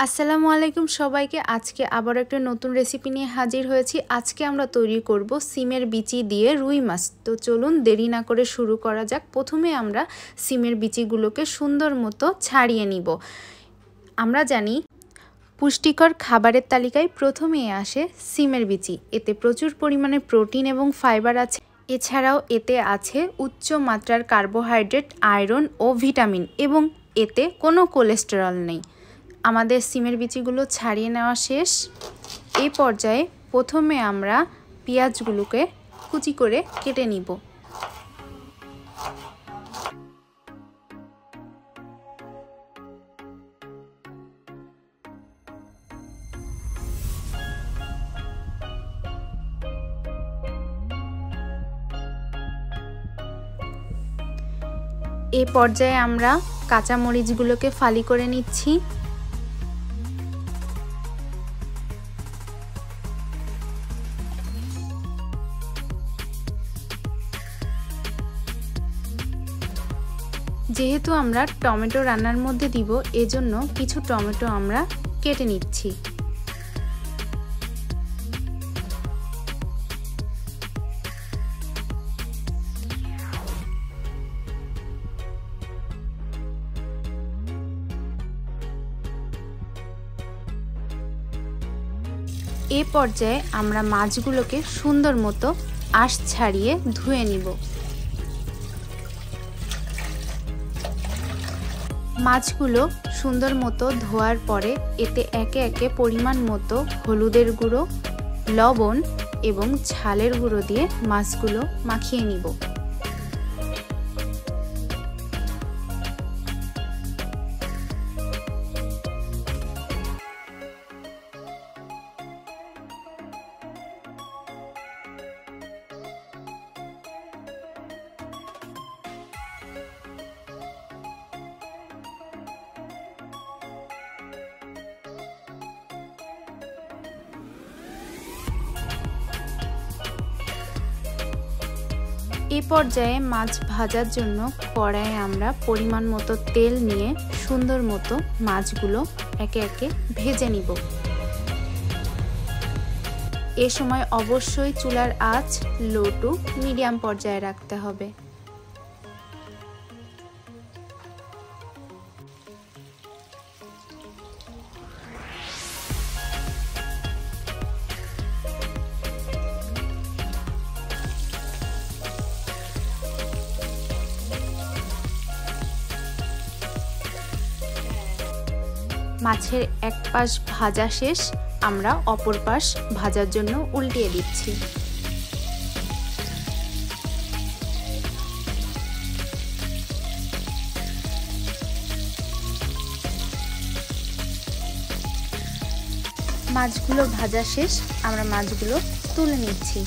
আসসালামু আলাইকুম সবাইকে। আজকে আবার একটা নতুন রেসিপি নিয়ে হাজির হয়েছি। আজকে আমরা তৈরি করব সিমের বিচি দিয়ে রুই মাছ। তো চলুন দেরি না করে শুরু করা যাক। প্রথমে আমরা সিমের বিচিগুলোকে সুন্দর মতো ছাড়িয়ে নিব। আমরা জানি পুষ্টিকর খাবারের তালিকায় প্রথমেই আসে সিমের বিচি। এতে প্রচুর পরিমাণে প্রোটিন এবং ফাইবার আছে। এছাড়াও এতে আছে উচ্চ মাত্রার কার্বোহাইড্রেট, আয়রন ও ভিটামিন এবং এতে কোনো কোলেস্টেরল নেই। আমাদের সিমের বিচিগুলো ছাড়িয়ে নেওয়া শেষ। এই পর্যায়ে প্রথমে আমরা পেঁয়াজগুলোকে কুচি করে কেটে নিব। এই পর্যায়ে আমরা কাঁচা মরিচগুলোকে ফালি করে নিচ্ছি। যেহেতু আমরা টমেটো রান্নার মধ্যে দিব, এজন্য কিছু টমেটো আমরা কেটে নিচ্ছি। এই পর্যায়ে আমরা মাছগুলোকে সুন্দর মতো আঁশ ছাড়িয়ে ধুয়ে নিব। মাছগুলো সুন্দর মতো ধোয়ার পরে এতে একে একে পরিমাণ মতো হলুদের গুঁড়ো, লবণ এবং ঝালের গুঁড়ো দিয়ে মাছগুলো মাখিয়ে নিব। এই পর্যায়ে মাছ ভাজার জন্য কড়াইয়ে আমরা পরিমাণ মতো তেল নিয়ে সুন্দর মতো মাছগুলো একে একে ভেজে নিব। এ সময় অবশ্যই চুলার আঁচ লো টু মিডিয়াম পর্যায়ে রাখতে হবে। মাছের এক পাশ ভাজা শেষ, আমরা অপর পাশ ভাজার জন্য উল্টিয়ে দিচ্ছি। মাছগুলো ভাজা শেষ, আমরা মাছগুলো তুলে নিচ্ছি।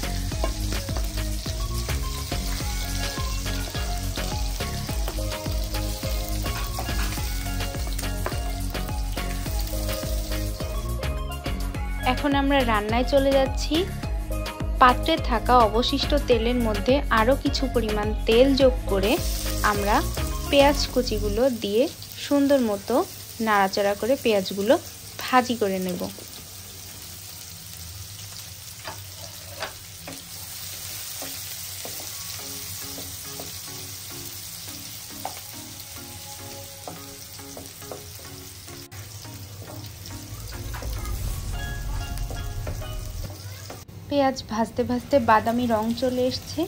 এখন আমরা রান্নায় চলে যাচ্ছি। পাত্রে থাকা অবশিষ্ট তেলের মধ্যে আরও কিছু পরিমাণ তেল যোগ করে আমরা পেঁয়াজ কুচিগুলো দিয়ে সুন্দর মতো নাড়াচাড়া করে পেঁয়াজগুলো ভাজি করে নেব। পেঁয়াজ ভাজতে ভাজতে বাদামি রং চলে এসছে।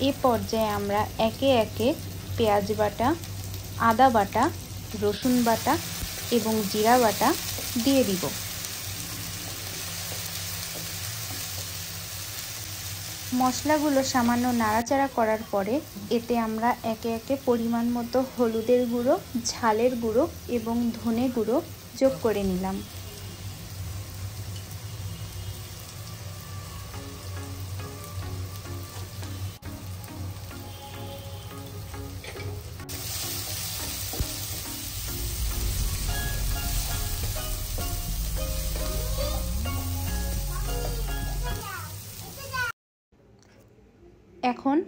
এ পর্যায়ে আমরা একে একে পেঁয়াজ বাটা, আদা বাটা, রসুন বাটা এবং জিরা বাটা দিয়ে দিব। মশলাগুলো সামান্য নাড়াচাড়া করার পরে এতে আমরা একে একে পরিমাণ মতো হলুদের গুঁড়ো, ঝালের গুঁড়ো এবং ধনে গুঁড়ো যোগ করে নিলাম। এখন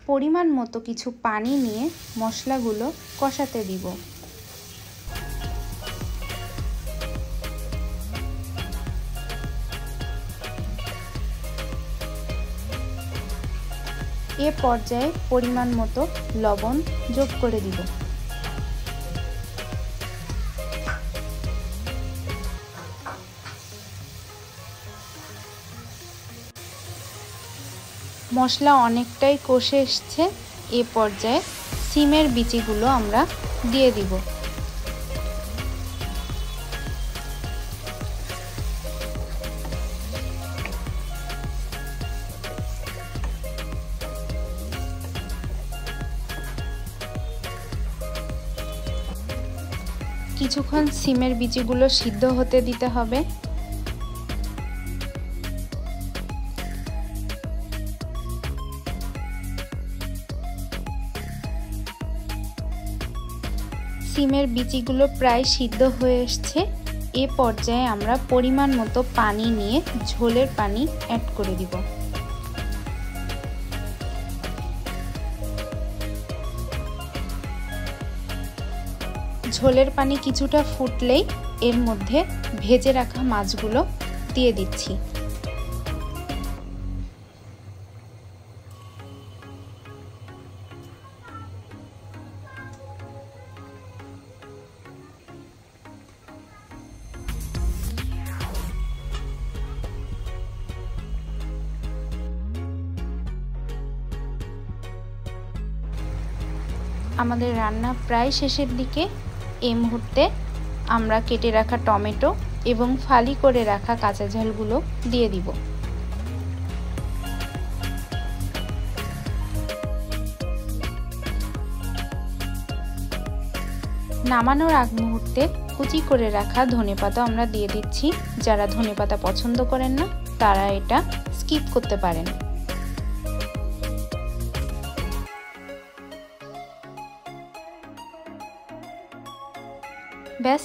পরিমাণ মতো কিছু পানি নিয়ে মশলাগুলো কষাতে দিব। এ পর্যায়ে পরিমাণ মতো লবণ যোগ করে দিব। মশলা অনেকটাই কষে এসেছে। এ পর্যায়ে সিমের বিচিগুলো আমরা দিয়ে দিব। কিছুক্ষণ সিমের বিচিগুলো সিদ্ধ হতে দিতে হবে। সিমের বিচিগুলো প্রায় সিদ্ধ হয়ে এসেছে। এ পর্যায়ে আমরা পরিমাণ মতো পানি নিয়ে ঝোলের পানি অ্যাড করে দিব। ঝোলের পানি কিছুটা ফুটলেই এর মধ্যে ভেজে রাখা মাছগুলো দিয়ে দিচ্ছি। আমাদের রান্না প্রায় শেষের দিকে। এই মুহূর্তে আমরা কেটে রাখা টমেটো এবং ফালি করে রাখা কাঁচা ঝালগুলো দিয়ে দিব। নামানোর আগ মুহূর্তে কুচি করে রাখা ধনেপাতা আমরা দিয়ে দিচ্ছি। যারা ধনেপাতা পছন্দ করেন না তারা এটা স্কিপ করতে পারেন। ব্যাস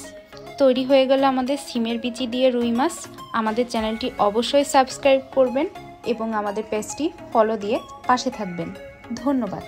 তৈরি হয়ে গেল আমাদের সিমের বিচি দিয়ে রুই মাছ। আমাদের চ্যানেলটি অবশ্যই সাবস্ক্রাইব করবেন এবং আমাদের পেজটি ফলো দিয়ে পাশে থাকবেন। ধন্যবাদ।